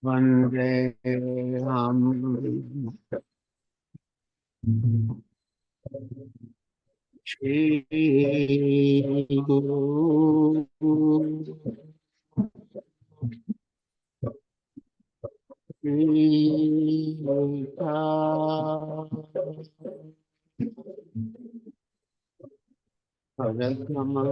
वन्देऽहं श्रीगुरु भगवन्मा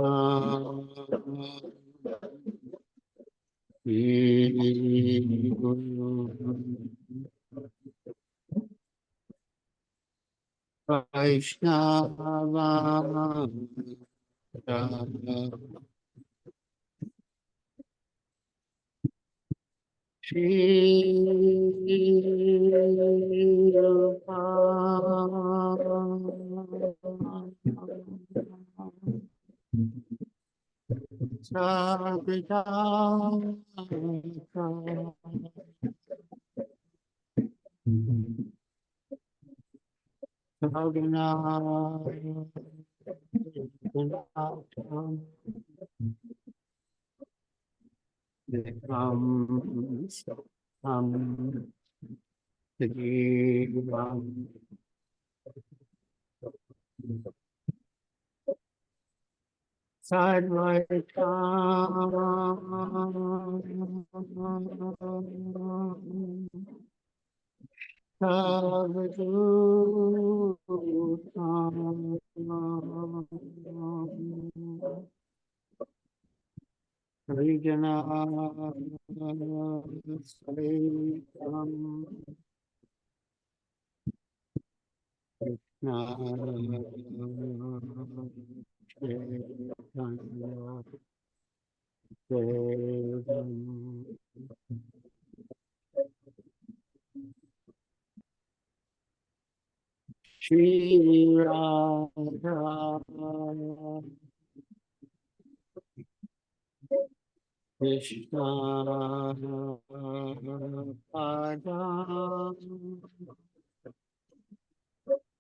Vaishnava Shri Radha Krishna Pada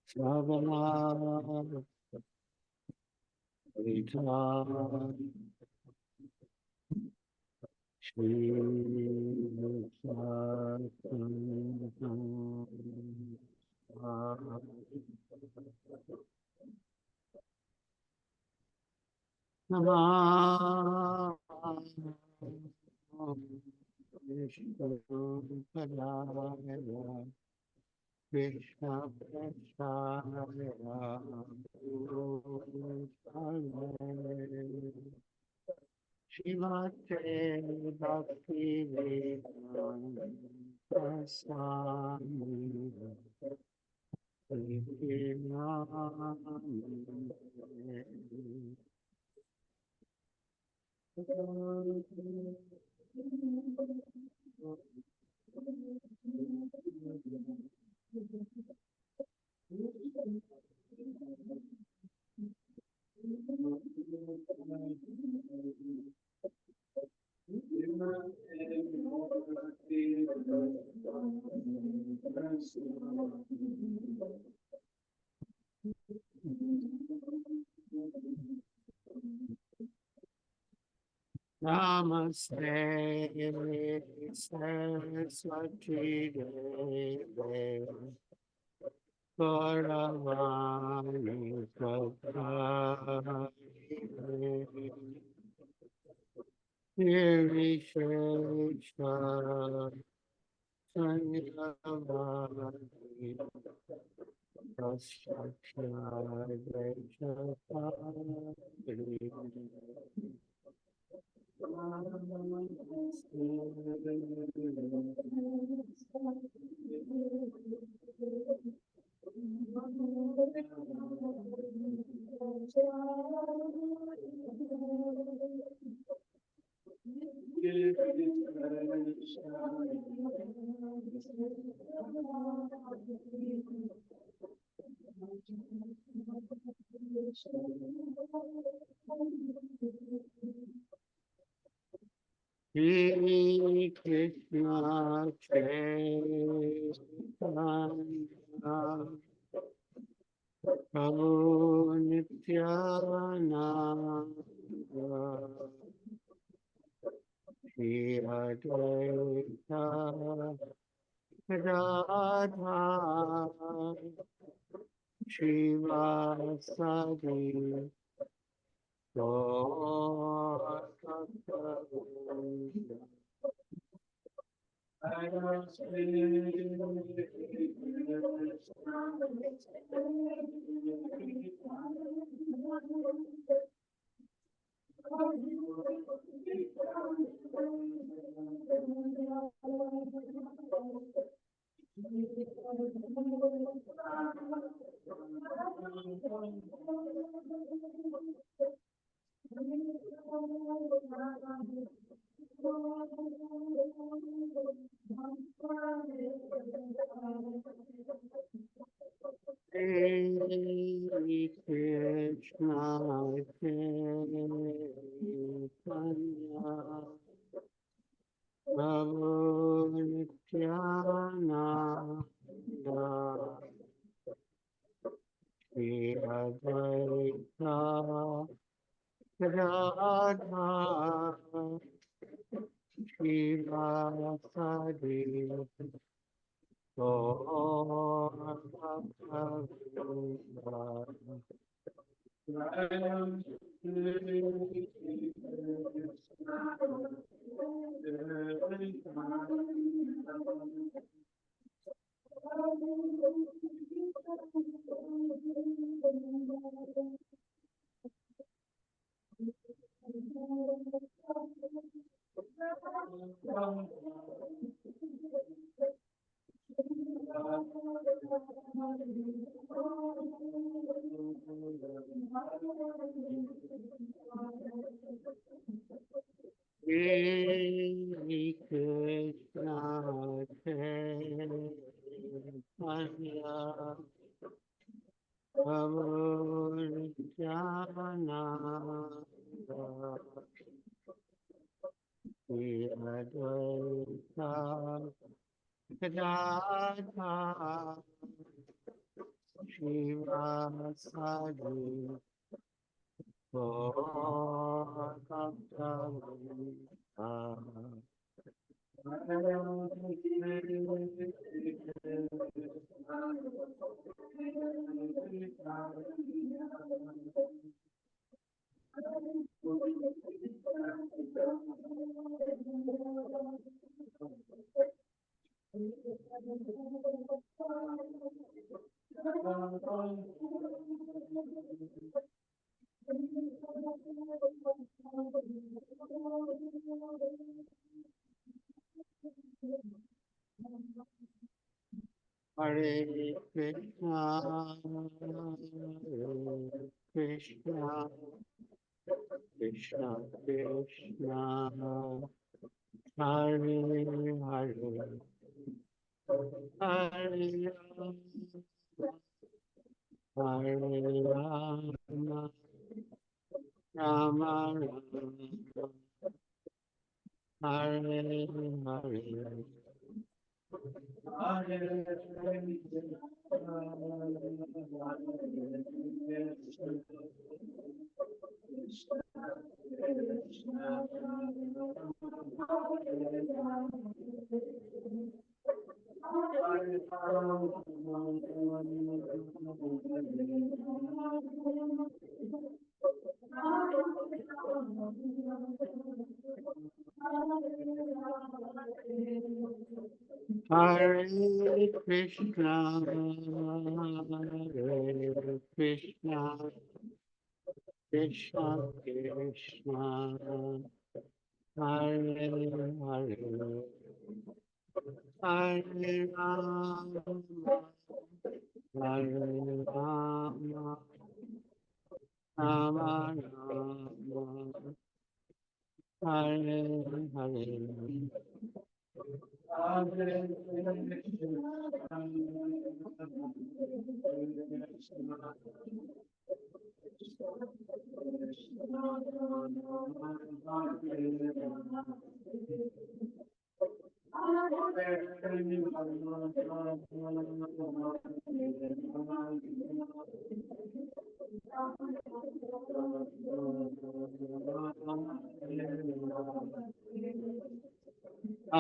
Savana Rita Shri Namah Vishnu Padaya Krishna Prasaya Guru Shivate Bhakti Vedanta Swami Namaste Saraswati Deve Gauravani Prabhavi Nirvishesha Sanyavadi Prasakshaya Vaishapari Shri Krishna Chaitanya Prabhu Nityananda Shri Advaita Radha Shivasadi Gaur Bhakta Hare Krishna, Chaitanya, Prabhu Nityananda, Shri Advaita Radha, Shivasadi, Gaur Bhakta Hare Krishna, Chaitanya, Prabhu Nityananda, Shri Advaita Gadadha Shivasadi Gaur Bhakta Hare Krishna, Krishna, Krishna Krishna, Hare Hare, Hare Hare Rama, Rama Rama, Hare Hare. Hare Krishna, Hare Krishna, Krishna Krishna, Hare Hare, Hare Rama, Hare Rama, Rama Rama, Hare Hare.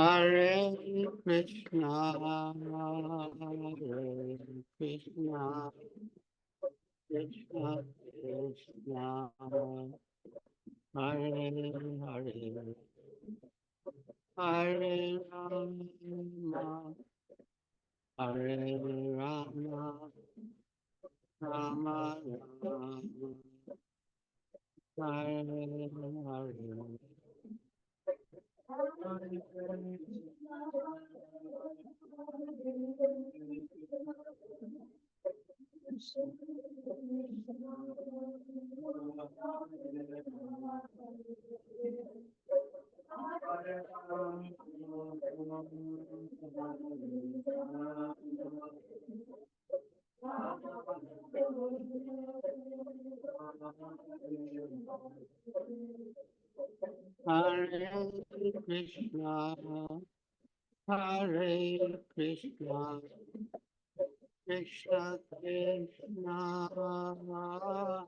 Hare Krishna, Hare Krishna, Krishna Krishna, Hare Hare, Hare Rama, Hare Rama, Rama Rama, Hare Hare. Hare Krishna, Hare Krishna, Krishna Krishna, Hare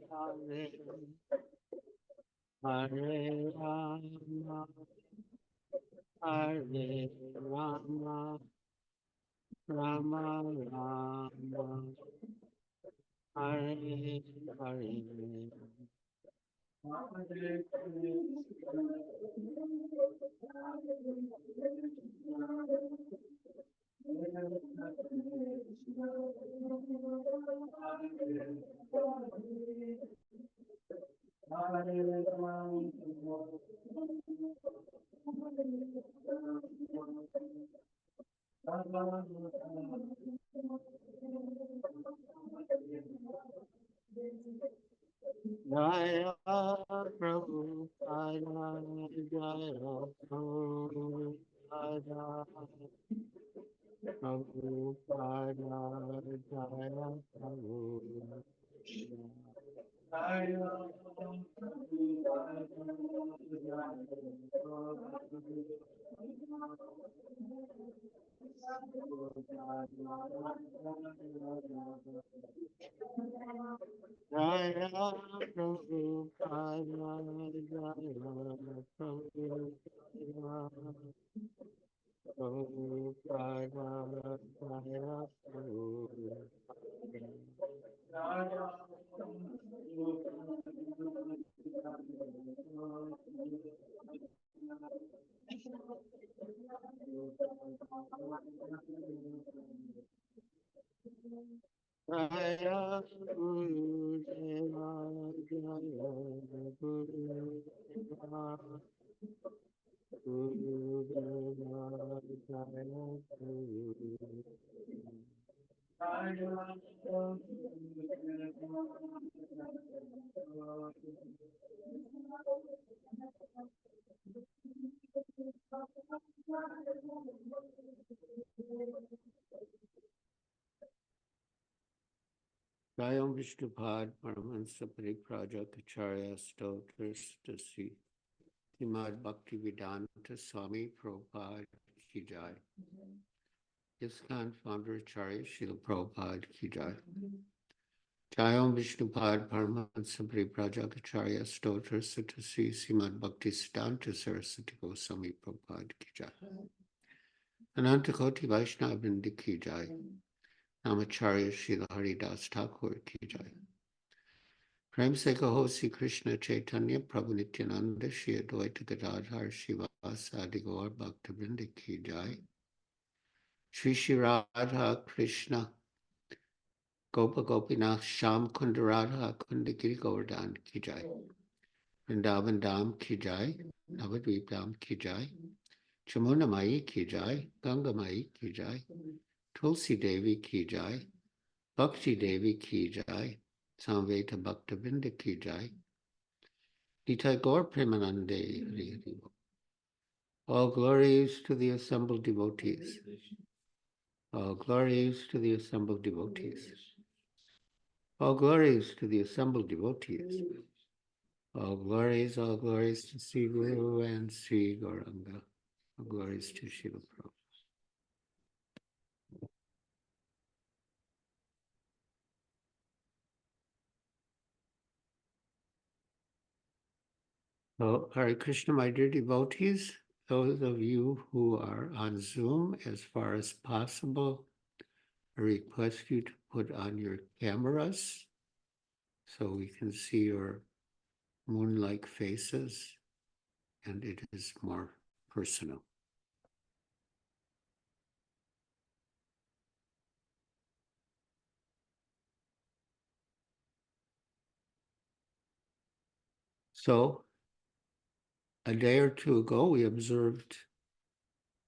Hare, Hare Rama, Hare Rama, Rama Rama, Hare Hare. Jaya Prabhupada, Jaya Prabhupada, Prabhupada, Jaya Prabhupada. Jaya Prabhupada, Jaya Prabhupada, Prabhupada, Jaya Jaya Guru Deva, Jaya Guru Deva, Guru Deva, Jaya Guru. Jayam Vishnupad Paramahansa Pariprajaka Acharya Stotras Dasi Srimad Bhakti Vedanta Swami Prabhupada Ki Jai. ISKCON founder Acharya Srila Prabhupada Ki Jai. Jayam Vishnupad Paramahansa Pariprajaka Acharya Stotras Dasi Srimad Bhakti Vedanta Saraswati Goswami Prabhupada Ki Jai. Anantakoti Vaishnava Vrinda Ki Jai. Namacharya Srila Haridas Thakur Ki Jai. Prem se kaho Sri Krishna Chaitanya Prabhu Nityananda Shri Advaita Gadadhar Shivasadi Gaur Bhakta Vrinda Ki Jai. Shri Shri Radha Krishna Gopa Gopinath Sham Kunda Radha Kunda Giri Govardhan Ki Jai. Vrindavan Dham Ki Jai. Navadvip Dham Ki Jai. Chamuna Mai Ki Jai. Ganga Mai Ki Jai. Tulsi Devi Ki Jai. Bhakti Devi Ki Jai. Samveta Bhakta Vrinda Ki Jai. Nitai Gaur Premanande Hari Hari. All glories to the assembled devotees. All glories to the assembled devotees. All glories to the assembled devotees. All glories to Sri Guru and Sri Gauranga. All glories to Srila Prabhupada. Oh, Hare Krishna, my dear devotees. those of you who are on Zoom, as far as possible, I request you to put on your cameras so we can see your moon-like faces, and it is more personal. So, a day or two ago, we observed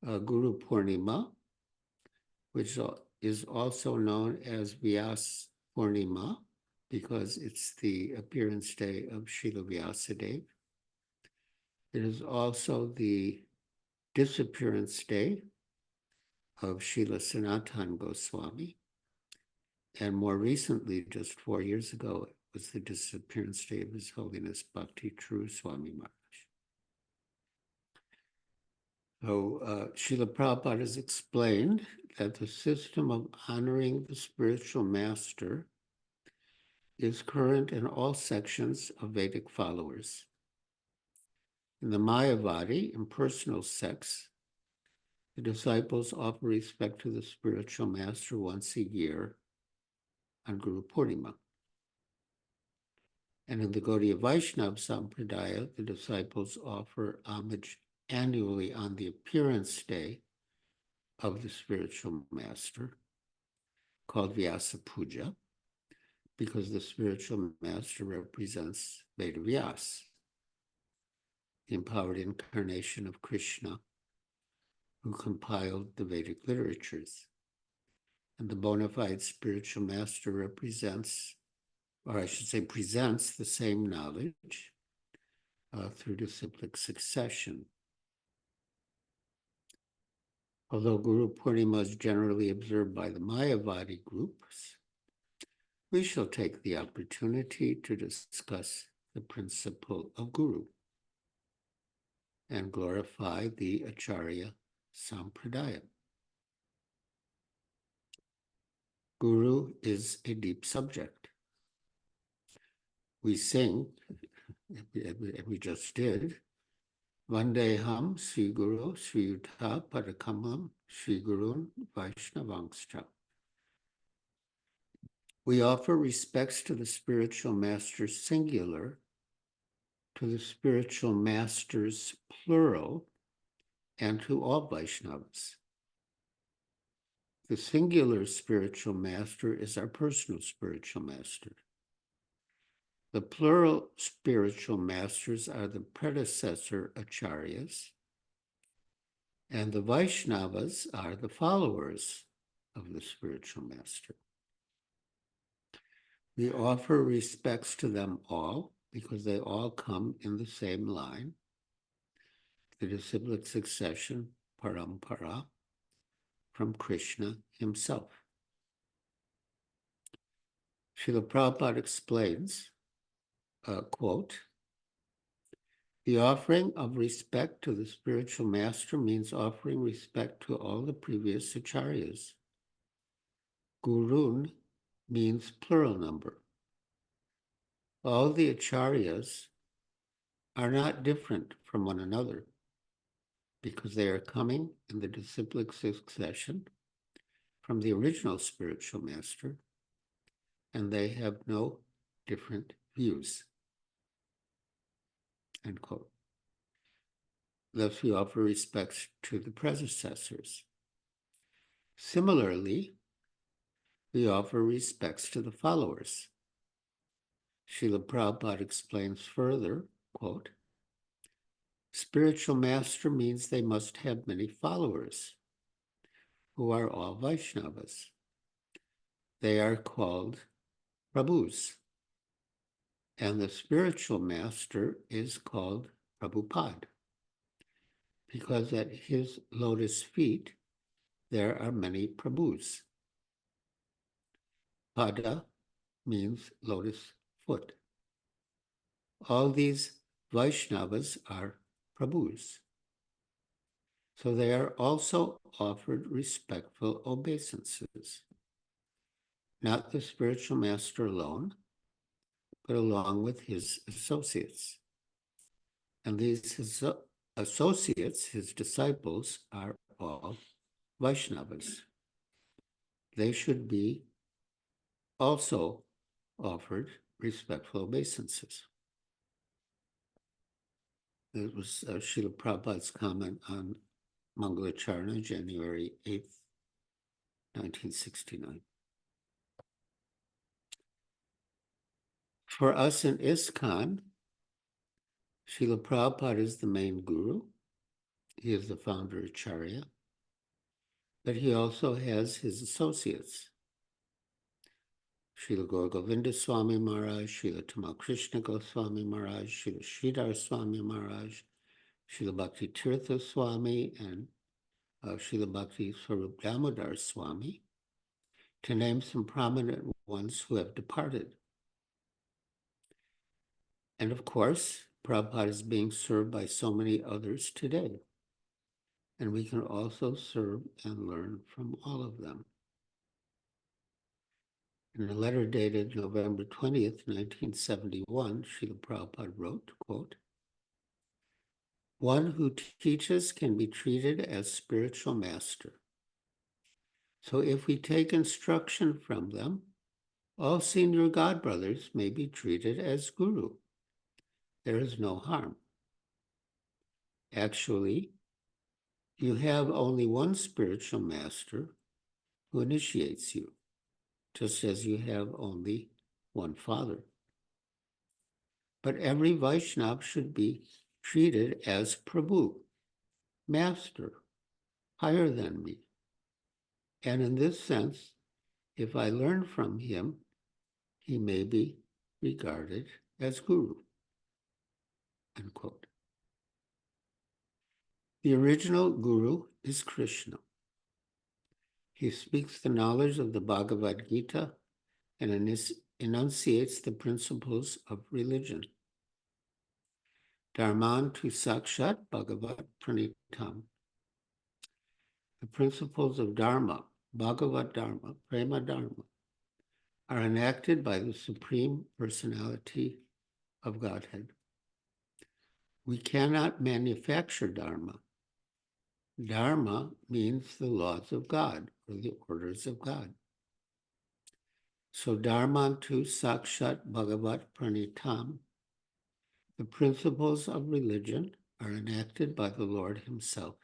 Guru Purnima, which is also known as Vyas Purnima, because it's the appearance day of Srila Vyasadeva. It is also the disappearance day of Srila Sanatana Goswami. And more recently, just 4 years ago, it was the disappearance day of His Holiness Bhakti True Swami Maharaj. So Srila Prabhupada has explained that the system of honoring the spiritual master is current in all sections of Vedic followers. In the Mayavadi, impersonal sects, the disciples offer respect to the spiritual master once a year on Guru Purnima. And in the Gaudiya Vaishnava Sampradaya, the disciples offer homage annually on the appearance day of the spiritual master, called Vyasa Puja, because the spiritual master represents Veda Vyas, the empowered incarnation of Krishna, who compiled the Vedic literatures. And the bona fide spiritual master represents, or I should say presents, the same knowledge through disciplic succession. Although Guru Purnima is generally observed by the Mayavadi groups, we shall take the opportunity to discuss the principle of Guru and glorify the Acharya Sampradaya. Guru is a deep subject. We sing, we just did, Vandeham Sri Guru Sri Yuddha Padakamalam Sri Gurun Vaishnavangscha. We offer respects to the spiritual master singular, to the spiritual masters plural, and to all Vaishnavas. The singular spiritual master is our personal spiritual master. The plural spiritual masters are the predecessor acharyas, and the Vaishnavas are the followers of the spiritual master. We offer respects to them all because they all come in the same line, the disciplic succession, parampara, from Krishna himself. Srila Prabhupada explains, quote, the offering of respect to the spiritual master means offering respect to all the previous acharyas. Gurun means plural number. All the acharyas are not different from one another because they are coming in the disciplic succession from the original spiritual master, and they have no different views. End quote. Thus, we offer respects to the predecessors. Similarly, we offer respects to the followers. Srila Prabhupada explains further, quote, spiritual master means they must have many followers who are all Vaishnavas. They are called Prabhus, and the spiritual master is called Prabhupada, because at his lotus feet there are many Prabhus. Pada means lotus foot. All these Vaishnavas are Prabhus. So they are also offered respectful obeisances. Not the spiritual master alone, but along with his associates. And these associates, his disciples, are all Vaishnavas. They should be also offered respectful obeisances. It was Srila Prabhupada's comment on Mangalacharna, January 8th, 1969. For us in ISKCON, Srila Prabhupada is the main guru. He is the founder Acharya, but he also has his associates. Srila Gaura Govinda Swami Maharaj, Srila Tamal Krishna Goswami Maharaj, Srila Sridhar Swami Maharaj, Srila Bhakti Tirtha Swami, and Srila Bhakti Swarup Damodar Swami, to name some prominent ones who have departed. And of course, Prabhupada is being served by so many others today. And we can also serve and learn from all of them. In a letter dated November 20th, 1971, Srila Prabhupada wrote, quote, "One who teaches can be treated as spiritual master. So if we take instruction from them, all senior godbrothers may be treated as guru. There is no harm. Actually, you have only one spiritual master who initiates you, just as you have only one father. But every Vaishnava should be treated as Prabhu, master, higher than me. And in this sense, if I learn from him, he may be regarded as guru." Unquote. The original guru is Krishna. He speaks the knowledge of the Bhagavad Gita and enunciates the principles of religion. Dharman tu sakshat bhagavat pranitam. The principles of Dharma, Bhagavad Dharma, Prema Dharma, are enacted by the Supreme Personality of Godhead. We cannot manufacture Dharma. Dharma means the laws of God or the orders of God. So Dharma tu sakshat bhagavat pranitam. The principles of religion are enacted by the Lord himself.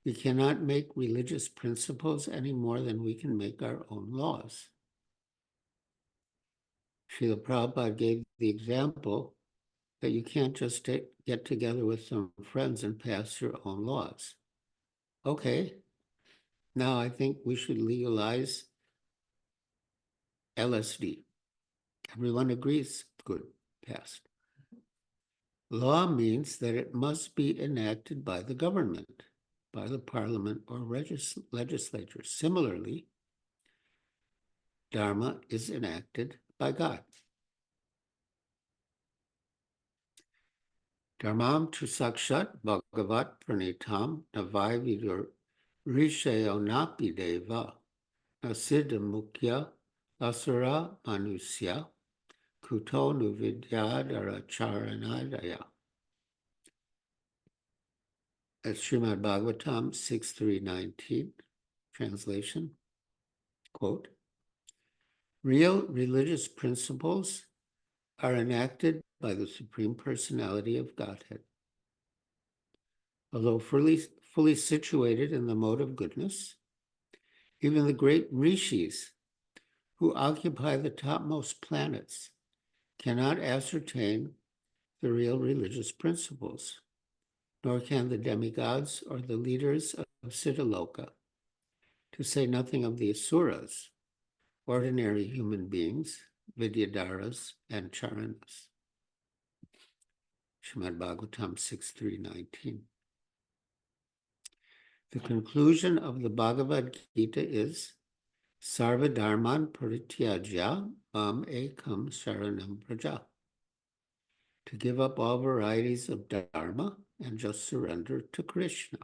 We cannot make religious principles any more than we can make our own laws. Srila Prabhupada gave the example that you can't just get together with some friends and pass your own laws. Okay, now I think we should legalize LSD. Everyone agrees, good, passed. Law means that it must be enacted by the government, by the parliament or legislature. Similarly, Dharma is enacted by God. Dharmam tu sakshat bhagavat pranitam navai vidur rishayo napi deva nasiddha mukhya asura manusya kuto nu vidyadara charanadaya. That's Srimad Bhagavatam 6.3.19, translation, quote, "Real religious principles are enacted by the Supreme Personality of Godhead. Although fully situated in the mode of goodness, even the great rishis who occupy the topmost planets cannot ascertain the real religious principles, nor can the demigods or the leaders of Siddhaloka, to say nothing of the asuras, ordinary human beings, vidyadharas, and charanas." Srimad Bhagavatam 6.3.19. The conclusion of the Bhagavad Gita is Sarva Dharman Parityajya Mam Ekam Sharanam Praja. To give up all varieties of Dharma and just surrender to Krishna.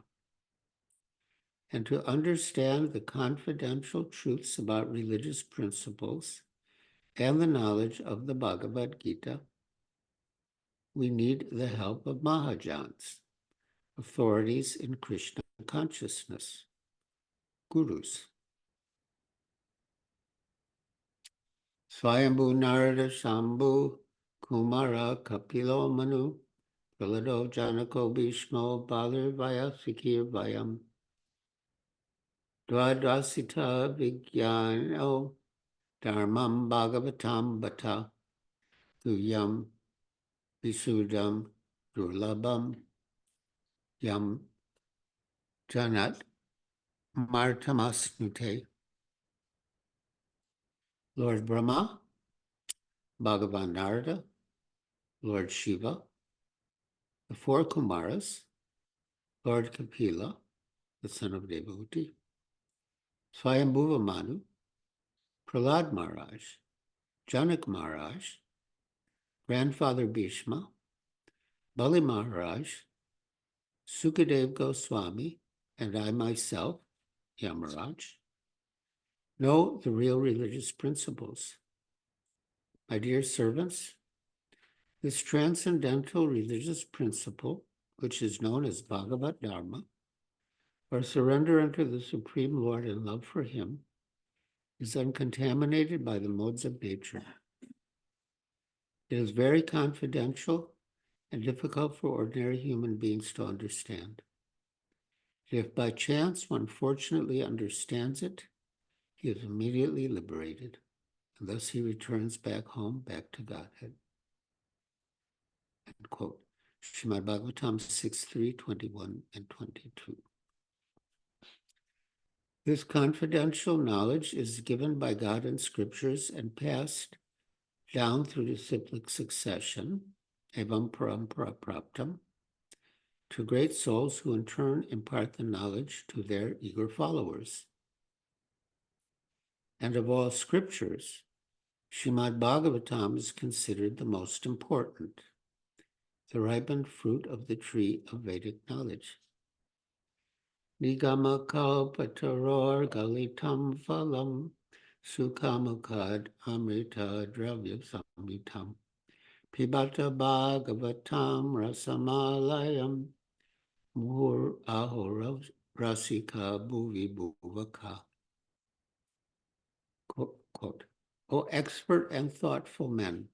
And to understand the confidential truths about religious principles and the knowledge of the Bhagavad Gita, we need the help of Mahajans, authorities in Krishna consciousness, gurus. Swayambhu Narada Shambhu Kumara Kapilo Manu Pralado Janako Bhishmo Balir Vayasikir Vayam Dvadrasita Vigyano Dharmam Bhagavatam Bata Tuyam Visudam Durlabam Yam Janat Martamasnute. Lord Brahma, Bhagavan Narada, Lord Shiva, the four Kumaras, Lord Kapila, the son of Devahuti, Swayambhuva Manu, Prahlad Maharaj, Janak Maharaj, Grandfather Bhishma, Bali Maharaj, Sukadev Goswami, and I myself, Yamaraj, know the real religious principles. My dear servants, this transcendental religious principle, which is known as Bhagavad Dharma, or surrender unto the Supreme Lord and love for Him, is uncontaminated by the modes of nature. It is very confidential and difficult for ordinary human beings to understand. If by chance one fortunately understands it, he is immediately liberated, and thus he returns back home, back to Godhead. End quote. Srimad Bhagavatam 6.3, 21, and 22. This confidential knowledge is given by God in scriptures and passed down through disciplic succession, evam parampara praptam, to great souls who in turn impart the knowledge to their eager followers. And of all scriptures, Srimad Bhagavatam is considered the most important, the ripened fruit of the tree of Vedic knowledge. Nigama kalpataror galitam phalam sukamukad amrita dravya samitam pibata bhagavatam rasamalayam mur aho rasika bhuvi bhuvaka. Quote, O expert and thoughtful men,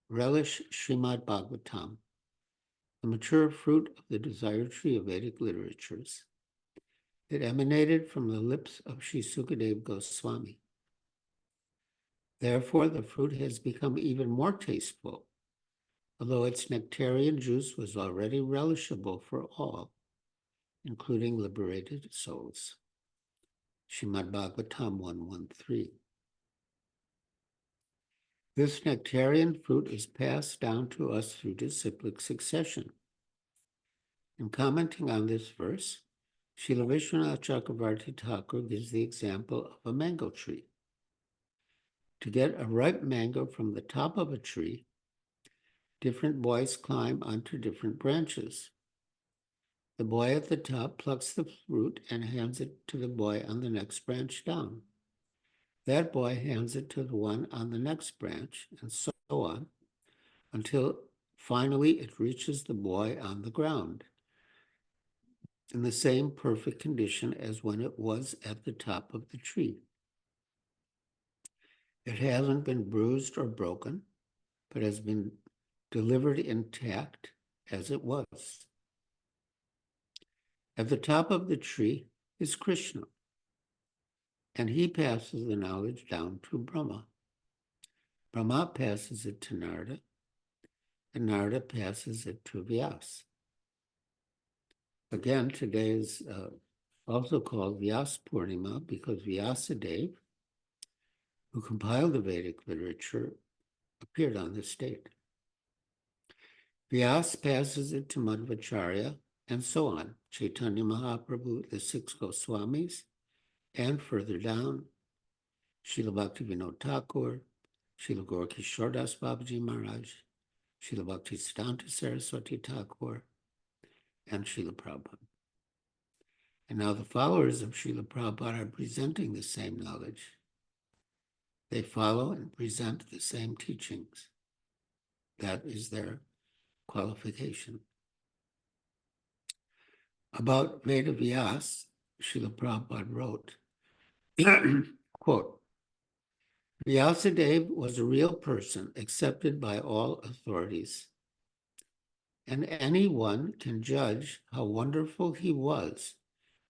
relish Srimad Bhagavatam, the mature fruit of the desired tree of Vedic literatures. It emanated from the lips of Sri Sukadev Goswami. Therefore, the fruit has become even more tasteful, although its nectarian juice was already relishable for all, including liberated souls. Srimad Bhagavatam 113. This nectarian fruit is passed down to us through disciplic succession. In commenting on this verse, Srila Vishwanath Chakravarti Thakur gives the example of a mango tree. To get a ripe mango from the top of a tree, different boys climb onto different branches. The boy at the top plucks the fruit and hands it to the boy on the next branch down. That boy hands it to the one on the next branch, and so on, until finally it reaches the boy on the ground, in the same perfect condition as when it was at the top of the tree. It hasn't been bruised or broken, but has been delivered intact as it was. At the top of the tree is Krishna, and he passes the knowledge down to Brahma. Brahma passes it to Narada, and Narada passes it to Vyas. Again, today is also called Vyas Purnima because Vyasadeva, who compiled the Vedic literature, appeared on this date. Vyas passes it to Madhvacharya, and so on. Chaitanya Mahaprabhu, the six Goswamis, and further down, Srila Bhaktivinoda Thakur, Srila Gaura Das Babaji Maharaj, Srila Bhaktisiddhanta Saraswati Thakur, and Srila Prabhupada. And now the followers of Srila Prabhupada are presenting the same knowledge. They follow and present the same teachings. That is their qualification. About Veda Vyas, Srila Prabhupada wrote, quote, Vyasadeva was a real person accepted by all authorities, and anyone can judge how wonderful he was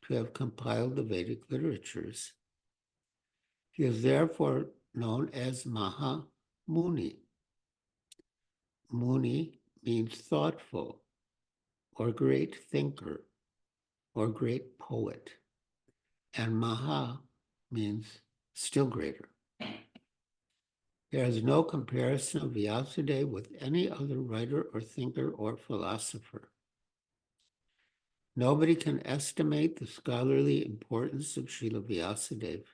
to have compiled the Vedic literatures. He is therefore known as Maha Muni. Muni means thoughtful, or great thinker, or great poet, and Maha means still greater. There is no comparison of Vyasadeva with any other writer or thinker or philosopher. Nobody can estimate the scholarly importance of Srila Vyasadeva.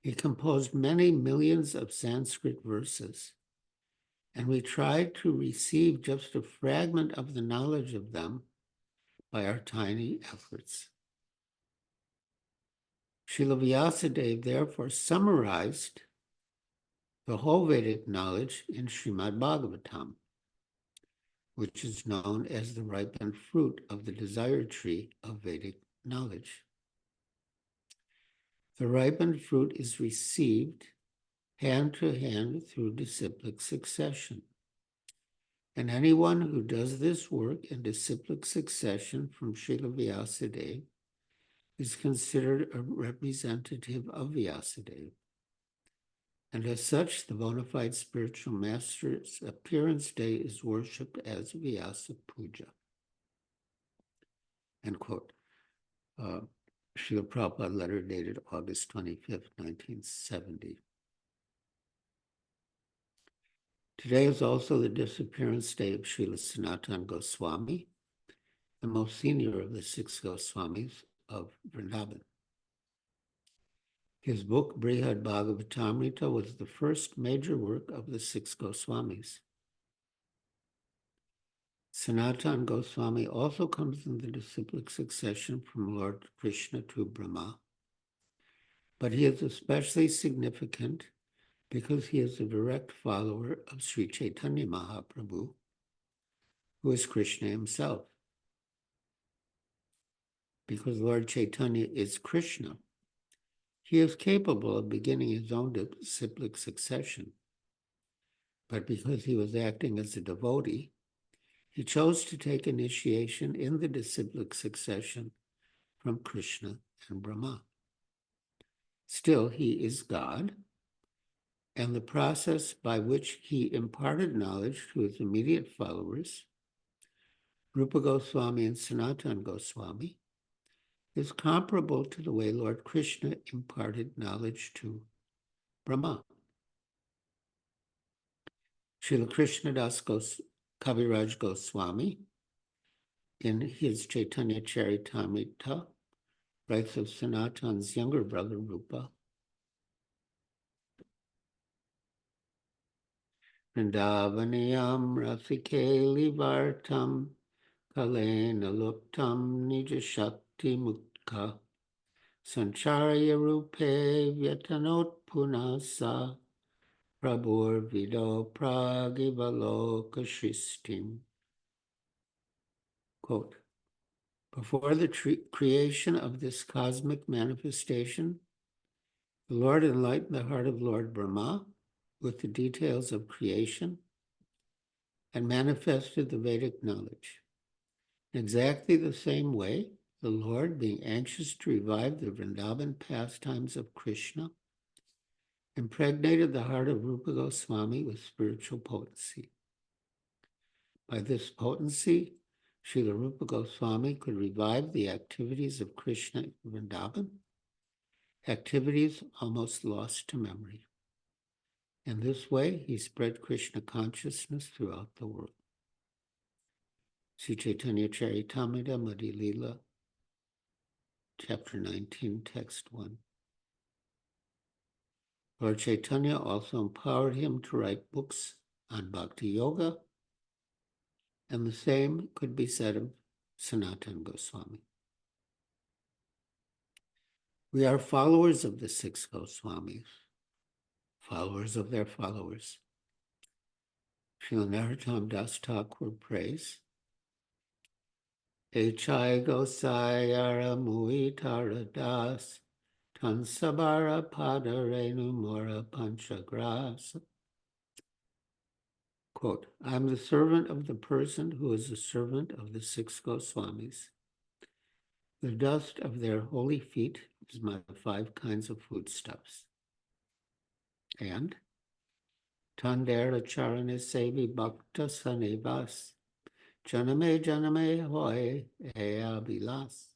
He composed many millions of Sanskrit verses, and we try to receive just a fragment of the knowledge of them by our tiny efforts. Srila Vyasadeva therefore summarized the whole Vedic knowledge in Srimad Bhagavatam, which is known as the ripened fruit of the desired tree of Vedic knowledge. The ripened fruit is received hand to hand through disciplic succession. And anyone who does this work in disciplic succession from Srila Vyasadeva is considered a representative of Vyasadeva. And as such, the bona fide spiritual master's appearance day is worshipped as Vyasa Puja. End quote. Srila Prabhupada letter dated August 25th, 1970. Today is also the disappearance day of Srila Sanatana Goswami, the most senior of the 6 Goswamis of Vrindavan. His book, Brihad Bhagavatamrita, was the first major work of the 6 Goswamis. Sanatana Goswami also comes in the disciplic succession from Lord Krishna to Brahma, but he is especially significant because he is a direct follower of Sri Chaitanya Mahaprabhu, who is Krishna himself. Because Lord Chaitanya is Krishna, he is capable of beginning his own disciplic succession. But because he was acting as a devotee, he chose to take initiation in the disciplic succession from Krishna and Brahma. Still, he is God, and the process by which he imparted knowledge to his immediate followers, Rupa Goswami and Sanatana Goswami, is comparable to the way Lord Krishna imparted knowledge to Brahma. Srila Krishnadas Kaviraj Goswami, in his Chaitanya Charitamrita, writes of Sanatana's younger brother Rupa. Vrindavaniyam Rasikeli Vartam Kalena Luptam Nija Shakti Mukha Sancharya Rupe Vyatanot Punasa Prabhur Vido Pragivaloka Shristim. Quote, before the creation of this cosmic manifestation, the Lord enlightened the heart of Lord Brahma with the details of creation and manifested the Vedic knowledge. In exactly the same way, the Lord, being anxious to revive the Vrindavan pastimes of Krishna, impregnated the heart of Rupa Goswami with spiritual potency. By this potency, Srila Rupa Goswami could revive the activities of Krishna in Vrindavan, activities almost lost to memory. In this way, he spread Krishna consciousness throughout the world. Sri Chaitanya Charitamrita Madhya Lila, Chapter 19, Text 1. Lord Chaitanya also empowered him to write books on Bhakti Yoga, and the same could be said of Sanatana Goswami. We are followers of the 6 Goswamis, followers of their followers. Srila Narottam Das Thakur prays, Echai Gosayara Mui Tara Das, Tansabara Padarenu Mora Panchagras. Quote, I am the servant of the person who is the servant of the 6 Goswamis. The dust of their holy feet is my 5 kinds of foodstuffs. And Tandera Charane Sevi Bhakta Sanivas, Janame Hoy Ea Bilas.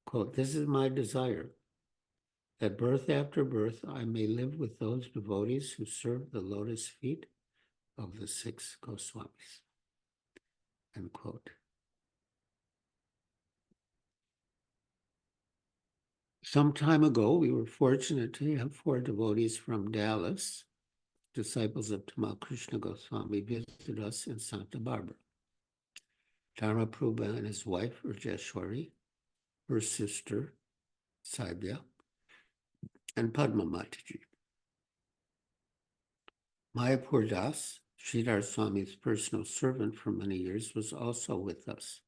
Quote, this is my desire, that birth after birth I may live with those devotees who serve the lotus feet of the 6 Goswamis. End quote. Some time ago, we were fortunate to have 4 devotees from Dallas, disciples of Tamal Krishna Goswami, visit us in Santa Barbara. Dharma Prabhu and his wife, Rajeshwari, her sister, Saibya, and Padma Mataji. Mayapur Das, Sridhar Swami's personal servant for many years, was also with us.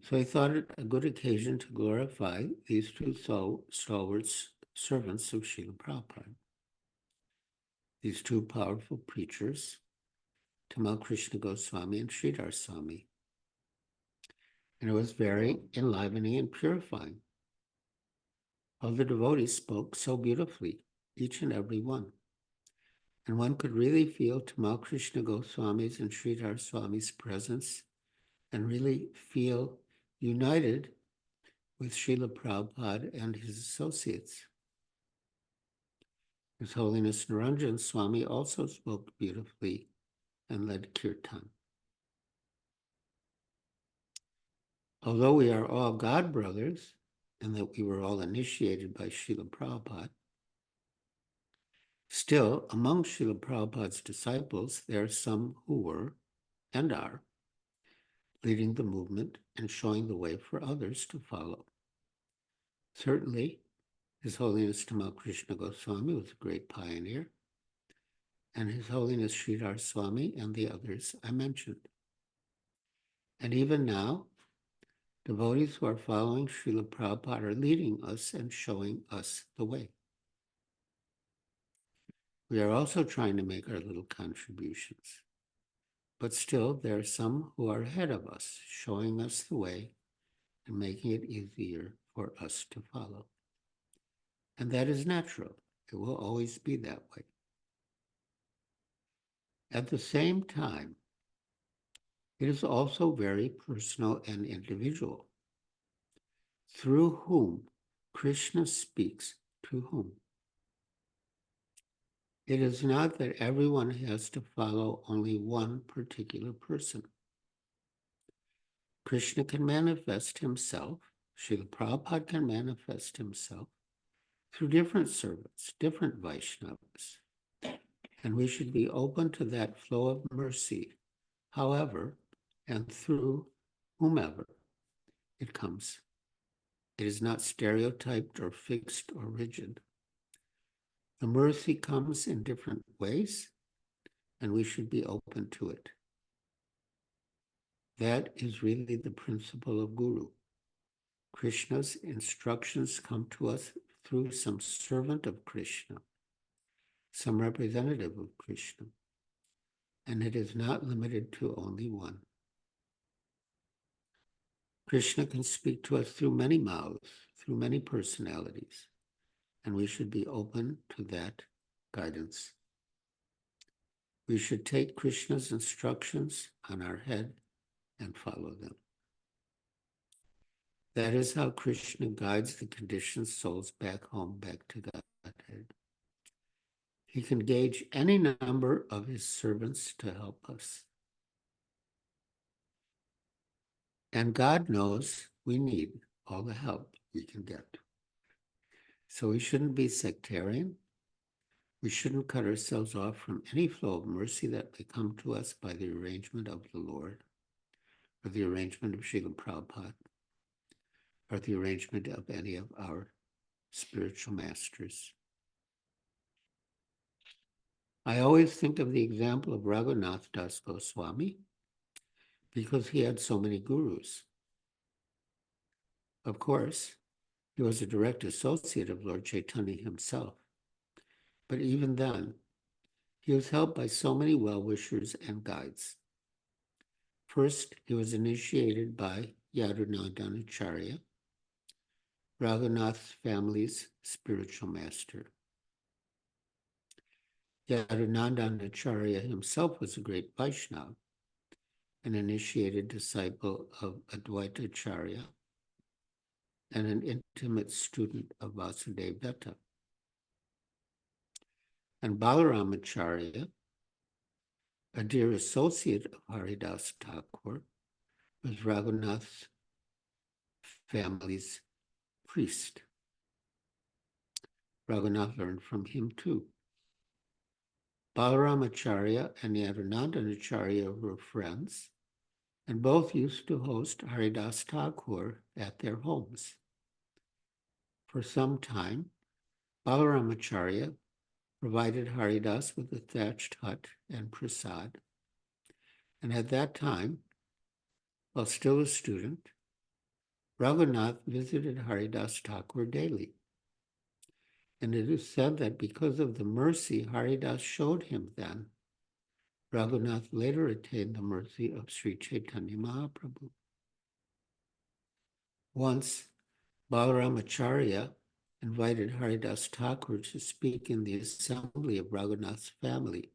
So I thought it a good occasion to glorify these 2 stalwart servants of Srila Prabhupada. These 2 powerful preachers, Tamal Krishna Goswami and Sridhar Swami. And it was very enlivening and purifying. All the devotees spoke so beautifully, each and every one. And one could really feel Tamal Krishna Goswami's and Sridhar Swami's presence and really feel united with Srila Prabhupada and his associates. His Holiness Naranjan Swami also spoke beautifully and led kirtan. Although we are all God brothers, and that we were all initiated by Srila Prabhupada, still, among Srila Prabhupada's disciples, there are some who were and are leading the movement and showing the way for others to follow. Certainly, His Holiness Tamal Krishna Goswami was a great pioneer, and His Holiness Sridhar Swami and the others I mentioned. And even now, devotees who are following Srila Prabhupada are leading us and showing us the way. We are also trying to make our little contributions. But still, there are some who are ahead of us, showing us the way and making it easier for us to follow. And that is natural. It will always be that way. At the same time, it is also very personal and individual. Through whom Krishna speaks to whom. It is not that everyone has to follow only one particular person. Krishna can manifest himself, Srila Prabhupada can manifest himself through different servants, different Vaishnavas. And we should be open to that flow of mercy, however, and through whomever it comes. It is not stereotyped or fixed or rigid. The mercy comes in different ways, and we should be open to it. That is really the principle of Guru. Krishna's instructions come to us through some servant of Krishna, some representative of Krishna, and it is not limited to only one. Krishna can speak to us through many mouths, through many personalities, and we should be open to that guidance. We should take Krishna's instructions on our head and follow them. That is how Krishna guides the conditioned souls back home, back to Godhead. He can gauge any number of his servants to help us. And God knows we need all the help we can get. So we shouldn't be sectarian. We shouldn't cut ourselves off from any flow of mercy that may come to us by the arrangement of the Lord, or the arrangement of Srila Prabhupada, or the arrangement of any of our spiritual masters. I always think of the example of Raghunath Das Goswami because he had so many gurus. Of course, he was a direct associate of Lord Chaitanya himself. But even then, he was helped by so many well-wishers and guides. First, he was initiated by Yadunandan Acharya, Raghunath's family's spiritual master. Yadunandan Acharya himself was a great Vaishnava, an initiated disciple of Advaita Acharya, and an intimate student of Vasudevadatta. And Balaram Acharya, a dear associate of Haridas Thakur, was Raghunath's family's priest. Raghunath learned from him too. Balaram Acharya and Yadunandan Acharya were friends, and both used to host Haridas Thakur at their homes. For some time, Balaram Acharya provided Haridas with a thatched hut and prasad. And at that time, while still a student, Raghunath visited Haridas Thakur daily. And it is said that because of the mercy Haridas showed him then, Raghunath later attained the mercy of Sri Chaitanya Mahaprabhu. Once, Balaram Acharya invited Haridas Thakur to speak in the assembly of Raghunath's family,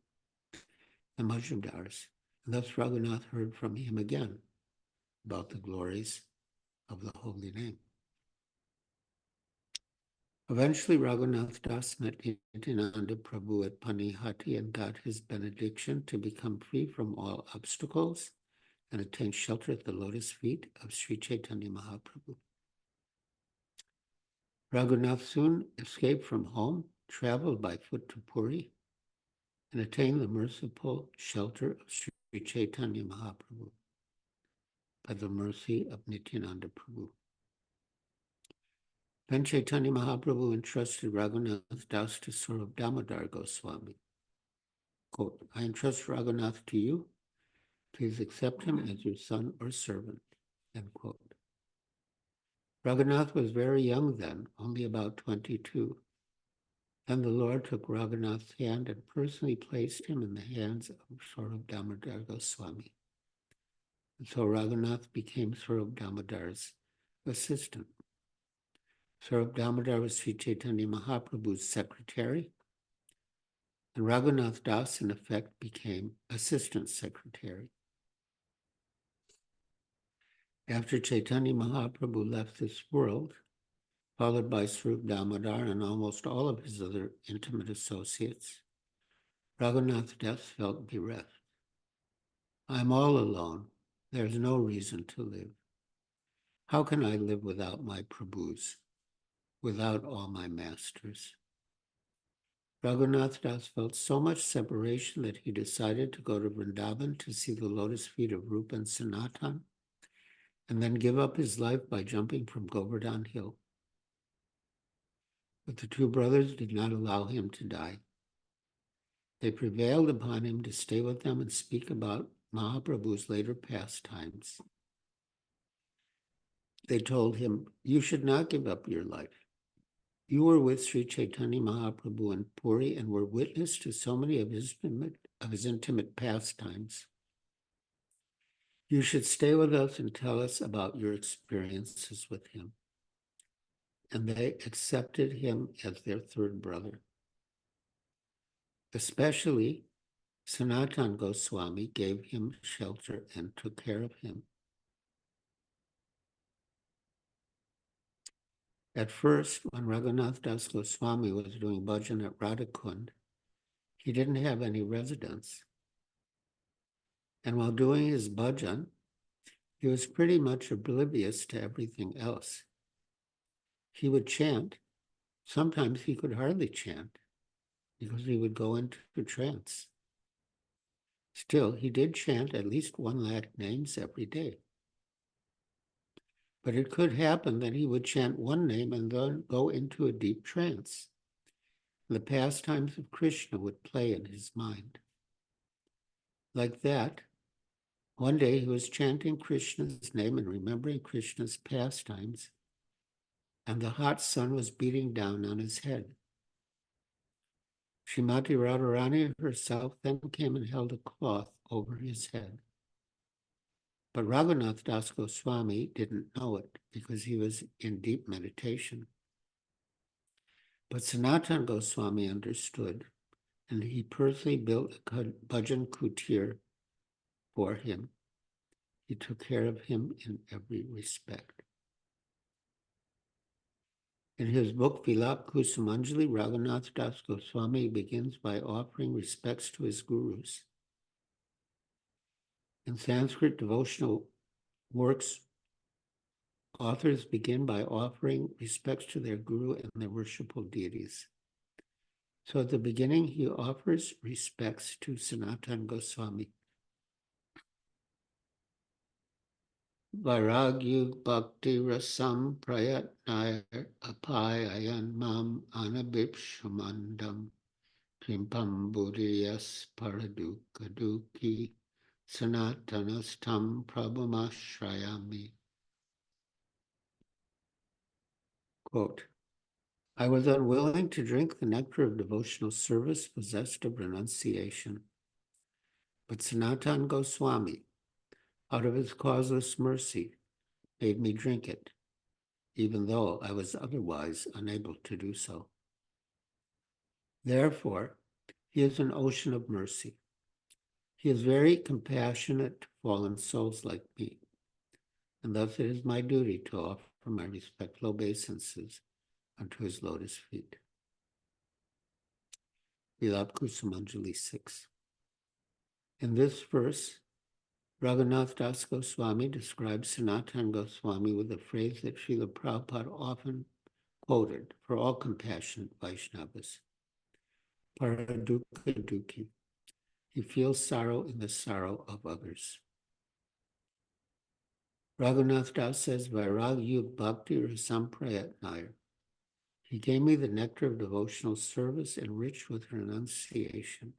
the Majumdars, and thus Raghunath heard from him again about the glories of the holy name. Eventually, Raghunath Das met Nityananda Prabhu at Panihati and got his benediction to become free from all obstacles and attain shelter at the lotus feet of Sri Chaitanya Mahaprabhu. Raghunath soon escaped from home, traveled by foot to Puri, and attained the merciful shelter of Sri Chaitanya Mahaprabhu by the mercy of Nityananda Prabhu. Then Chaitanya Mahaprabhu entrusted Raghunath Das to Saurabh Damodar Goswami. Quote, I entrust Raghunath to you. Please accept him as your son or servant. End quote. Raghunath was very young then, only about 22. Then the Lord took Raghunath's hand and personally placed him in the hands of Saurabh Damodar Goswami. And so Raghunath became Saurabh Damodar's assistant. Saurabh Damodar was Sri Chaitanya Mahaprabhu's secretary, and Raghunath Das, in effect, became assistant secretary. After Chaitanya Mahaprabhu left this world, followed by Saurabh Damodar and almost all of his other intimate associates, Raghunath Das felt bereft. I'm all alone. There's no reason to live. How can I live without my Prabhus, without all my masters? Raghunath Das felt so much separation that he decided to go to Vrindavan to see the lotus feet of Rupa and Sanatan, and then give up his life by jumping from Govardhan Hill. But the two brothers did not allow him to die. They prevailed upon him to stay with them and speak about Mahaprabhu's later pastimes. They told him, you should not give up your life. You were with Sri Chaitanya Mahaprabhu in Puri and were witness to so many of his intimate pastimes. You should stay with us and tell us about your experiences with him. And they accepted him as their third brother. Especially Sanatan Goswami gave him shelter and took care of him. At first, when Raghunath Das Goswami was doing bhajan at Radhakund, he didn't have any residence. And while doing his bhajan, he was pretty much oblivious to everything else. He would chant. Sometimes he could hardly chant because he would go into trance. Still, he did chant at least 1 lakh names every day. But it could happen that he would chant one name and then go into a deep trance. The pastimes of Krishna would play in his mind. Like that, one day he was chanting Krishna's name and remembering Krishna's pastimes, and the hot sun was beating down on his head. Srimati Radharani herself then came and held a cloth over his head. But Raghunath Das Goswami didn't know it because he was in deep meditation. But Sanatan Goswami understood, and he personally built a bhajan kutir for him. He took care of him in every respect. In his book Vilap Kusumanjali, Raghunath Das Goswami begins by offering respects to his gurus. In Sanskrit devotional works, authors begin by offering respects to their guru and their worshipful deities. So at the beginning, he offers respects to Sanatan Goswami. Vairagyu bhakti rasam prayatnaya apayayan mam anabipshamandam krimpam buddhiyas paradukaduki sanatanastam prabhamashrayami. Quote, I was unwilling to drink the nectar of devotional service possessed of renunciation. But Sanatan Goswami, out of his causeless mercy, made me drink it, even though I was otherwise unable to do so. Therefore, he is an ocean of mercy. He is very compassionate to fallen souls like me, and thus it is my duty to offer my respectful obeisances unto his lotus feet. Vilap Kusumanjali 6. In this verse, Raghunath Das Goswami describes Sanatan Goswami with a phrase that Srila Prabhupada often quoted for all compassionate Vaishnavas. Paradukha Dukhi. He feels sorrow in the sorrow of others. Raghunath Das says, Vairagyu Bhakti Rasamprayatnaya. He gave me the nectar of devotional service enriched with renunciation.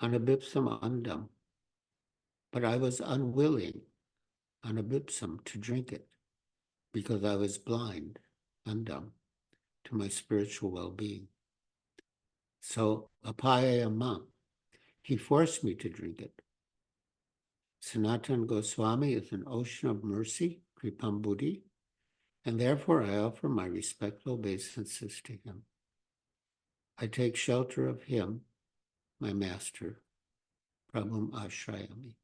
Anabipsam andam. But I was unwilling, anabipsam, to drink it because I was blind, andam, to my spiritual well-being. So, apayayamam, he forced me to drink it. Sanatan Goswami is an ocean of mercy, kripam buddhi, and therefore I offer my respectful obeisances to him. I take shelter of him, my master, Prabhum Ashrayami.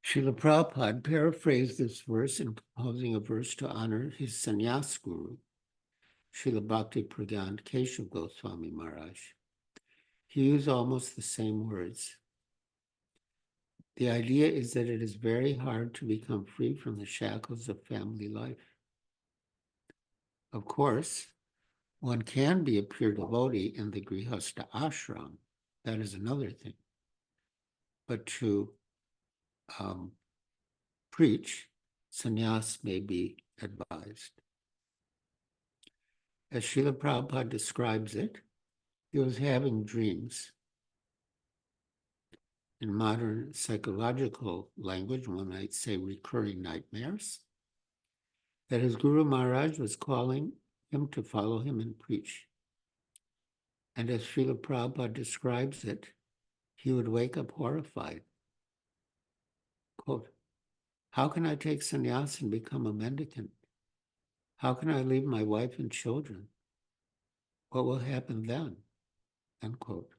Srila Prabhupada paraphrased this verse in composing a verse to honor his sannyas guru, Srila Bhakti Pragyan Keshav Goswami Maharaj. He used almost the same words. The idea is that it is very hard to become free from the shackles of family life. Of course, one can be a pure devotee in the Grihastha ashram. That is another thing. But to preach, sannyas may be advised. As Srila Prabhupada describes it, he was having dreams. In modern psychological language, one might say recurring nightmares, that his Guru Maharaj was calling him to follow him and preach. And as Srila Prabhupada describes it, he would wake up horrified. Quote, how can I take sannyas and become a mendicant? How can I leave my wife and children? What will happen then? End quote.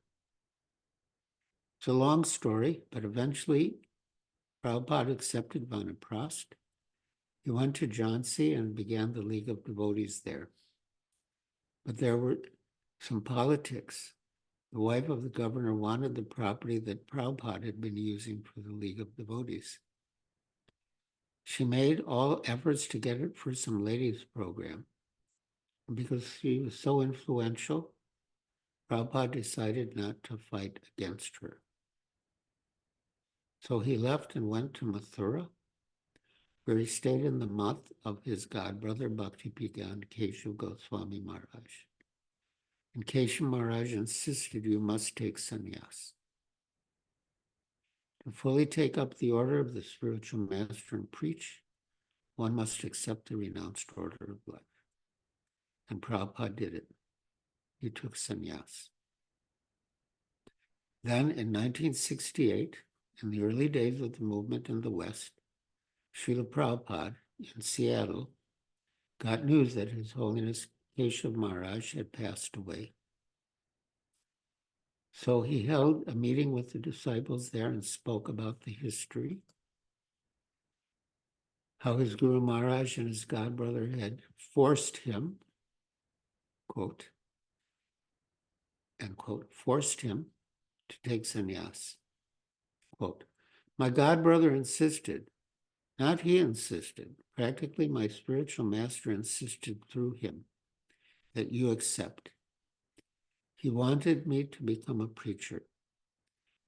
It's a long story, but eventually Prabhupada accepted Vanaprast. He went to Jhansi and began the League of Devotees there. But there were some politics. The wife of the governor wanted the property that Prabhupada had been using for the League of Devotees. She made all efforts to get it for some ladies' program. Because she was so influential, Prabhupada decided not to fight against her. So he left and went to Mathura, where he stayed in the month of his godbrother Bhakti began Keshav Goswami Maharaj. And Keshav Maharaj insisted you must take sannyas. To fully take up the order of the spiritual master and preach, one must accept the renounced order of life. And Prabhupada did it. He took sannyas. Then in 1968, in the early days of the movement in the West, Srila Prabhupada in Seattle got news that His Holiness Keshav Maharaj had passed away. So he held a meeting with the disciples there and spoke about the history, how his Guru Maharaj and his godbrother had forced him, quote, end quote, forced him to take sannyas. Quote, my godbrother insisted, not he insisted, practically my spiritual master insisted through him that you accept. He wanted me to become a preacher.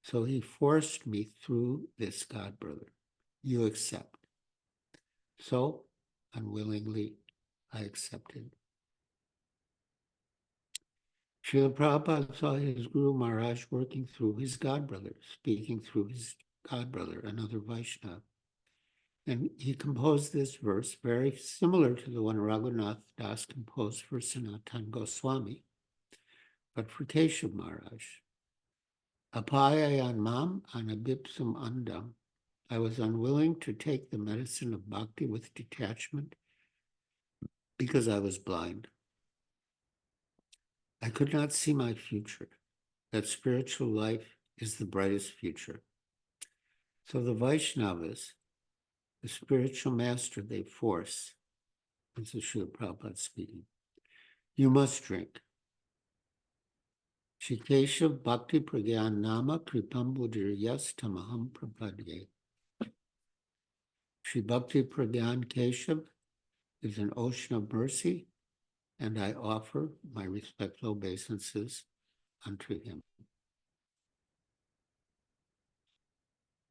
So he forced me through this godbrother. You accept. So, unwillingly, I accepted. Srila Prabhupada saw his Guru Maharaj working through his godbrother, speaking through his godbrother, another Vaishnava. And he composed this verse very similar to the one Raghunath Das composed for Sanatana Goswami, but for Keshav Maharaj. Apayayan mam anabipsum andam. I was unwilling to take the medicine of bhakti with detachment because I was blind. I could not see my future, that spiritual life is the brightest future. So the Vaishnavas, the spiritual master they force, this is Srila Prabhupada speaking, you must drink. Shikeshav Bhakti Pragyan Nama Kripam Buddhiryas Tamaham Prapadye. Shri Bhakti Pragyan Keshav is an ocean of mercy, and I offer my respectful obeisances unto him.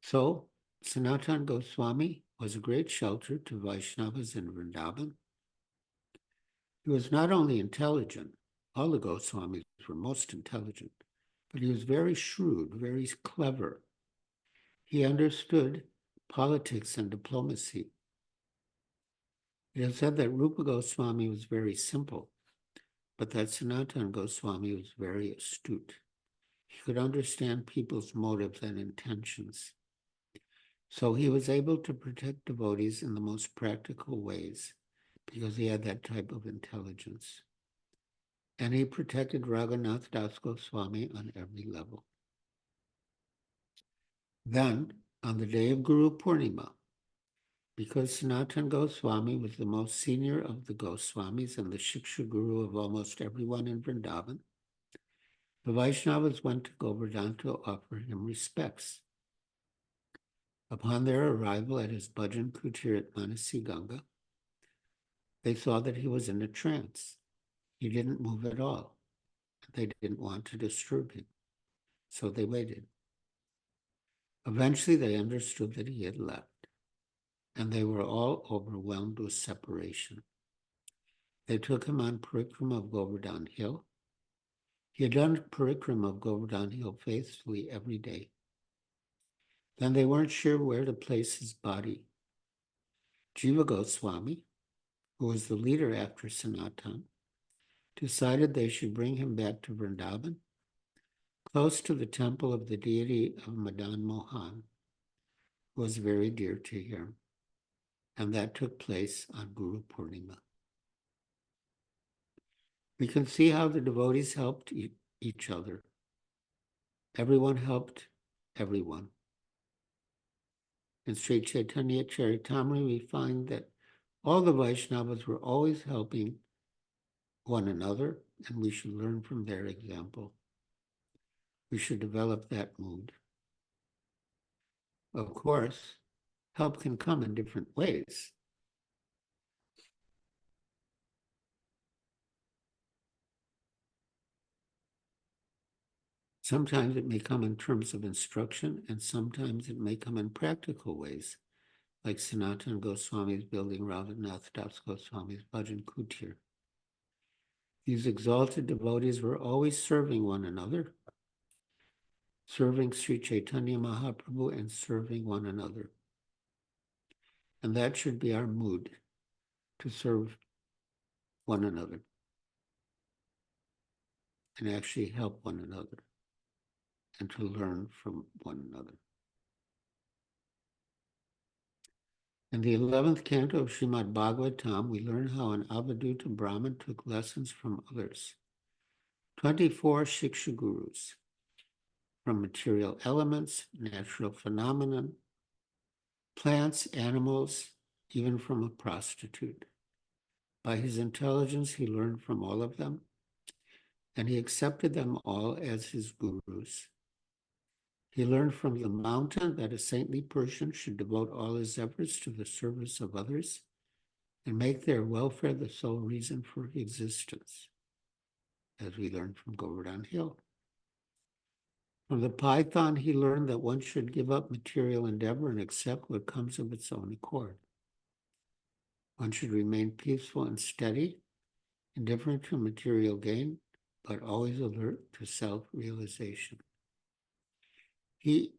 So, Sanatana Goswami was a great shelter to Vaishnavas in Vrindavan. He was not only intelligent, all the Goswamis were most intelligent, but he was very shrewd, very clever. He understood politics and diplomacy. It is said that Rupa Goswami was very simple, but that Sanatana Goswami was very astute. He could understand people's motives and intentions. So he was able to protect devotees in the most practical ways because he had that type of intelligence. And he protected Raghunath Das Goswami on every level. Then, on the day of Guru Purnima, because Sanatana Goswami was the most senior of the Goswamis and the Shiksha Guru of almost everyone in Vrindavan, the Vaishnavas went to Govardhan to offer him respects. Upon their arrival at his bhajan kutir at Manasi Ganga, they saw that he was in a trance. He didn't move at all. They didn't want to disturb him, so they waited. Eventually, they understood that he had left, and they were all overwhelmed with separation. They took him on parikrama of Govardhan Hill. He had done parikrama of Govardhan Hill faithfully every day. Then they weren't sure where to place his body. Jiva Goswami, who was the leader after Sanatan, decided they should bring him back to Vrindavan, close to the temple of the deity of Madan Mohan, who was very dear to him. And that took place on Guru Purnima. We can see how the devotees helped each other. Everyone helped everyone. In Sri Chaitanya Charitamrita, we find that all the Vaishnavas were always helping one another, and we should learn from their example. We should develop that mood. Of course, help can come in different ways. Sometimes it may come in terms of instruction, and sometimes it may come in practical ways. like Sanatana Goswami's building Ravanath Das Goswami's Bhajan Kutir. These exalted devotees were always serving one another, serving Sri Chaitanya Mahaprabhu and serving one another. And that should be our mood, to serve one another and actually help one another and to learn from one another. In the 11th canto of Srimad Bhagavatam, we learn how an Avadhuta Brahmin took lessons from others. 24 Shiksha Gurus, from material elements, natural phenomenon, plants, animals, even from a prostitute. By his intelligence, he learned from all of them, and he accepted them all as his gurus. He learned from the mountain that a saintly person should devote all his efforts to the service of others and make their welfare the sole reason for existence, as we learned from Govardhan Hill. From the python, he learned that one should give up material endeavor and accept what comes of its own accord. One should remain peaceful and steady, indifferent to material gain, but always alert to self-realization. He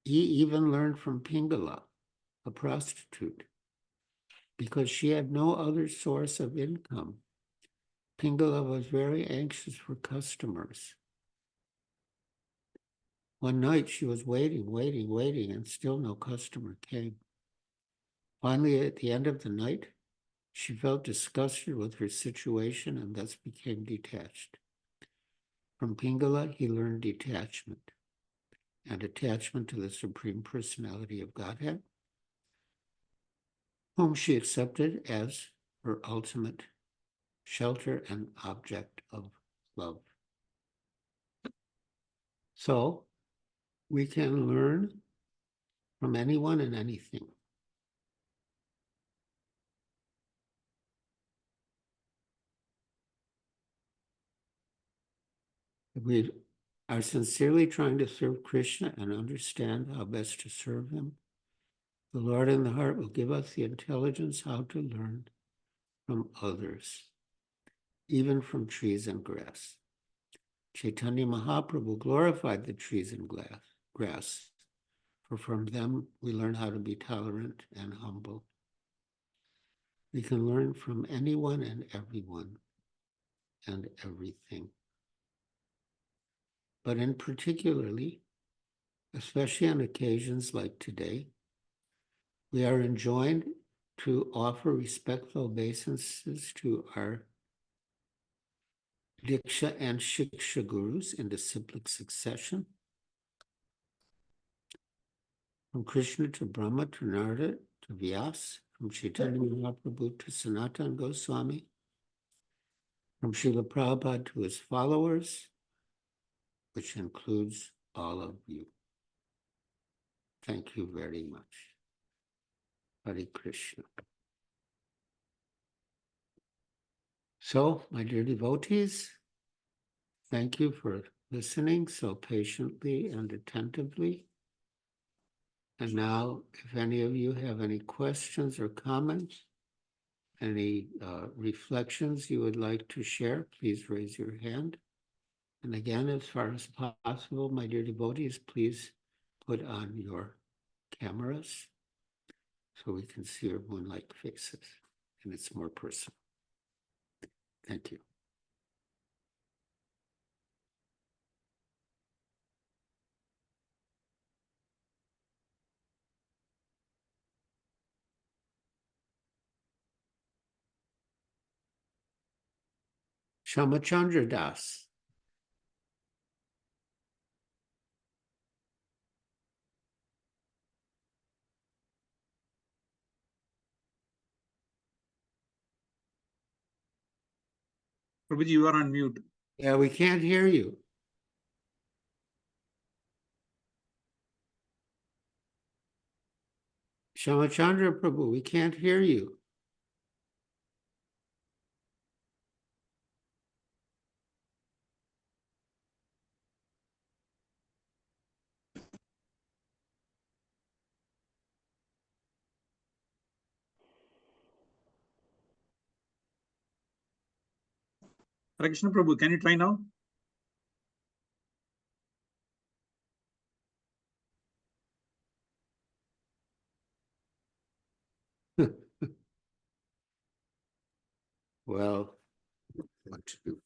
even learned from Pingala, a prostitute, because she had no other source of income. Pingala was very anxious for customers. One night she was waiting, and still no customer came. Finally, at the end of the night, she felt disgusted with her situation and thus became detached. From Pingala, he learned detachment and attachment to the Supreme Personality of Godhead, whom she accepted as her ultimate shelter and object of love. So we can learn from anyone and anything. If we are sincerely trying to serve Krishna and understand how best to serve him, the Lord in the heart will give us the intelligence how to learn from others, even from trees and grass. Chaitanya Mahaprabhu glorified the trees and grass, for from them we learn how to be tolerant and humble. We can learn from anyone and everyone and everything. But in particularly, especially on occasions like today, we are enjoined to offer respectful obeisances to our Diksha and Shiksha Gurus in disciplic succession, from Krishna to Brahma to Narada to Vyas, from Chaitanya Mahaprabhu to Sanatana Goswami, from Srila Prabhupada to his followers, which includes all of you. Thank you very much. Hare Krishna. So, my dear devotees, thank you for listening so patiently and attentively. And now, if any of you have any questions or comments, any reflections you would like to share, please raise your hand. And again, as far as possible, my dear devotees, please put on your cameras so we can see your moon-like faces and it's more personal. Thank you. Shamachandra Das. Prabhuji, you are on mute. Yeah, we can't hear you. Shamachandra Prabhu, we can't hear you. Hare Krishna Prabhu, can you try now? Well, what to do?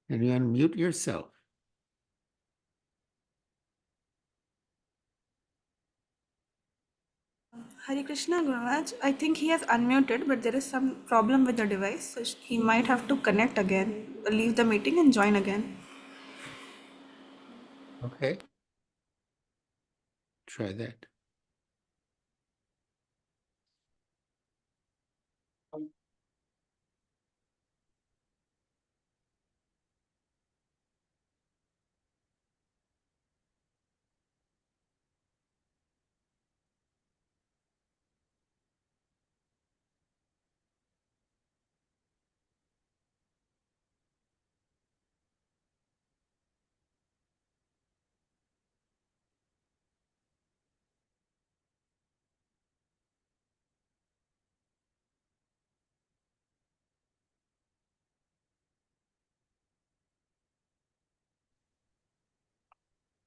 Can you unmute yourself? Hare Krishna Gururaj, I think he has unmuted, but there is some problem with the device, so he might have to connect again, leave the meeting and join again. Okay. Try that.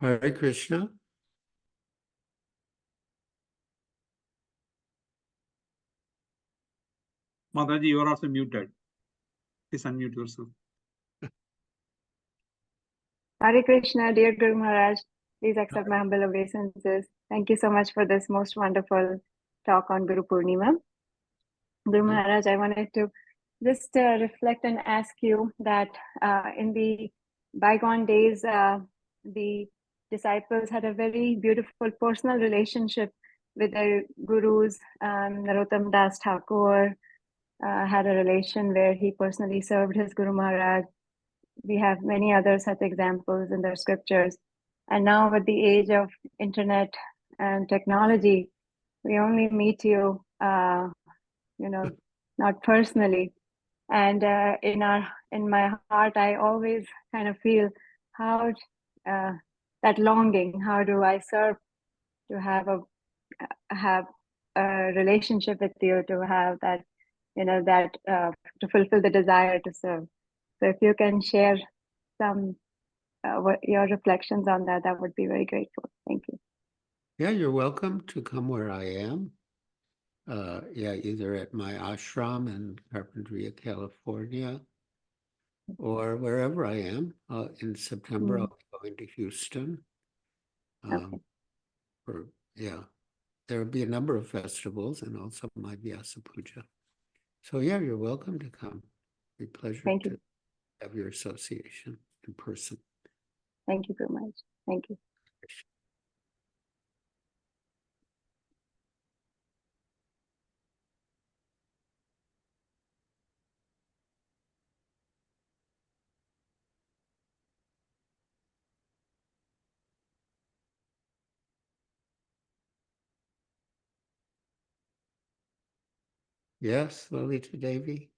Hare Krishna. Maharaja, you are also muted. Please unmute yourself. Hare Krishna, dear Guru Maharaj, please accept my humble obeisances. Thank you so much for this most wonderful talk on Guru Purnima. Guru Maharaj, I wanted to just reflect and ask you that in the bygone days, the disciples had a very beautiful personal relationship with their gurus. Narottam Das Thakur had a relation where he personally served his Guru Maharaj. We have many other such examples in the scriptures. And now with the age of internet and technology, we only meet you, not personally. And in my heart, I always kind of feel how that longing. How do I serve to have a relationship with you, to have that, to fulfill the desire to serve. So if you can share some your reflections on that, that would be very grateful. Thank you. Yeah, you're welcome to come where I am. Either at my ashram in Carpinteria, California, or wherever I am. In September, I'll be going to Houston. Okay. There'll be a number of festivals and also my Vyasa Puja. So yeah, you're welcome to come. It'd be a pleasure Thank to you. have your association in person. Thank you very much. Thank you. Yes, Lalita Devi.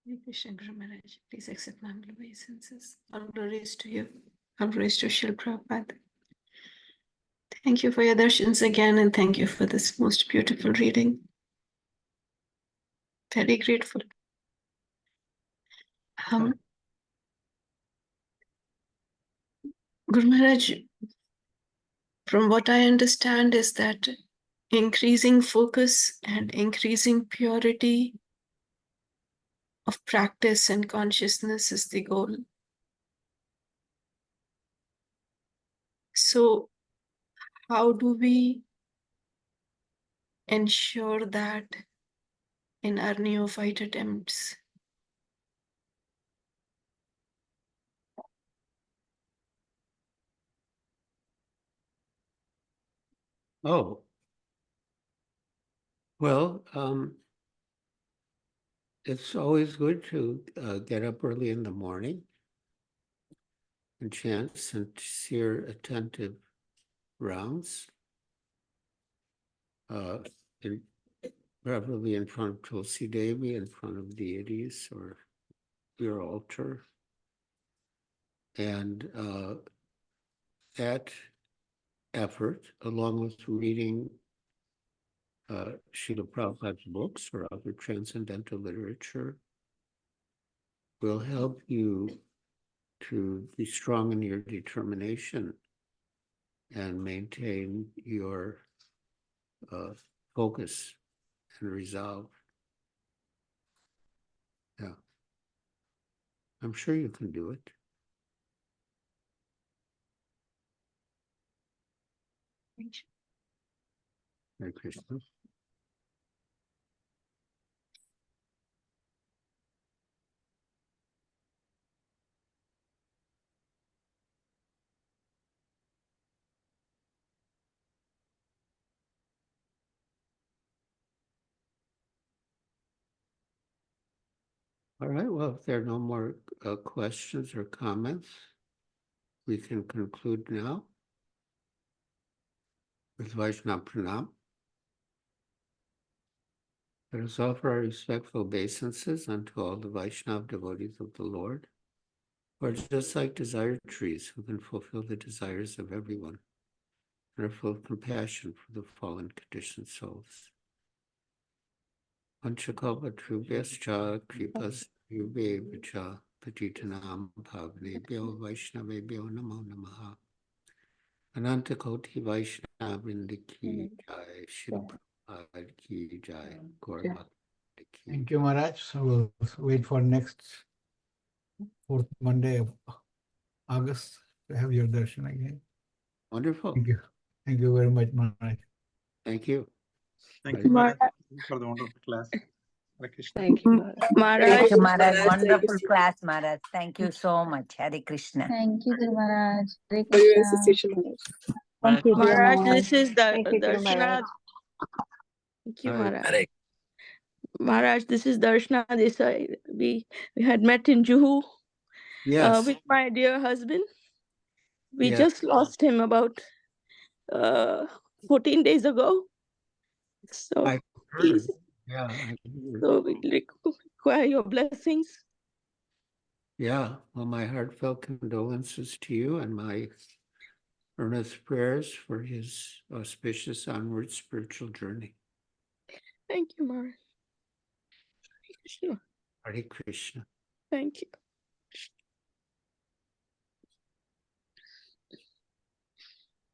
Hare Krishna Guru Maharaj, please accept my humble obeisances. All glories to you. All glories to Srila Prabhupada. Thank you for your darshans again, and thank you for this most beautiful reading. Very grateful. Guru Maharaj, from what I understand is that increasing focus and increasing purity of practice and consciousness is the goal. So, how do we ensure that in our neophyte attempts? Oh, well, it's always good to get up early in the morning and chant sincere, attentive rounds, preferably in front of Tulsi Devi, in front of deities or your altar. And that effort, along with reading Srila Prabhupada's books or other transcendental literature, will help you to be strong in your determination and maintain your focus and resolve. Yeah. I'm sure you can do it. Hare Krishna. All right, well, if there are no more questions or comments, we can conclude now with Vaishnava Pranam. Let us offer our respectful obeisances unto all the Vaishnava devotees of the Lord, who are just like desire trees who can fulfill the desires of everyone and are full of compassion for the fallen conditioned souls. Panchakalpatrubhyascha kripas yubheva patitanam bhavanebhyo Vaishnavebhyo namo namaha. Anantakoti Vaishnavrinda ki jai, Shri Prabhupada ki jai, Gaura Bhakta ki. Thank you, Maharaj. So we'll wait for next fourth Monday of August to have your darshan again. Wonderful. Thank you. Thank you very much, Maharaj. Thank you. Thank you, Maharaj, for the wonderful class. Hare Krishna. Thank you, Maharaj. Maharaj, Thank you, Maharaj, Maharaj. wonderful class, Maharaj. Thank you so much. Hare Krishna. Thank you, Guru Maharaj. Hare For your Krishna. association, Maharaj. Thank you, Guru Maharaj, Maharaj. this is the Thank you, Guru Maharaj. Darshana. Thank you, Hi. Maharaj. Maharaj, this is Darshana. We had met in Juhu Yes. with my dear husband. We Yeah. just lost him about 14 days ago. So I heard. please, Yeah. I heard. so we require your blessings. Yeah. Well, my heartfelt condolences to you and my earnest prayers for his auspicious onward spiritual journey. Thank you, Maharaj. Hare Krishna. Hare Krishna. Thank you.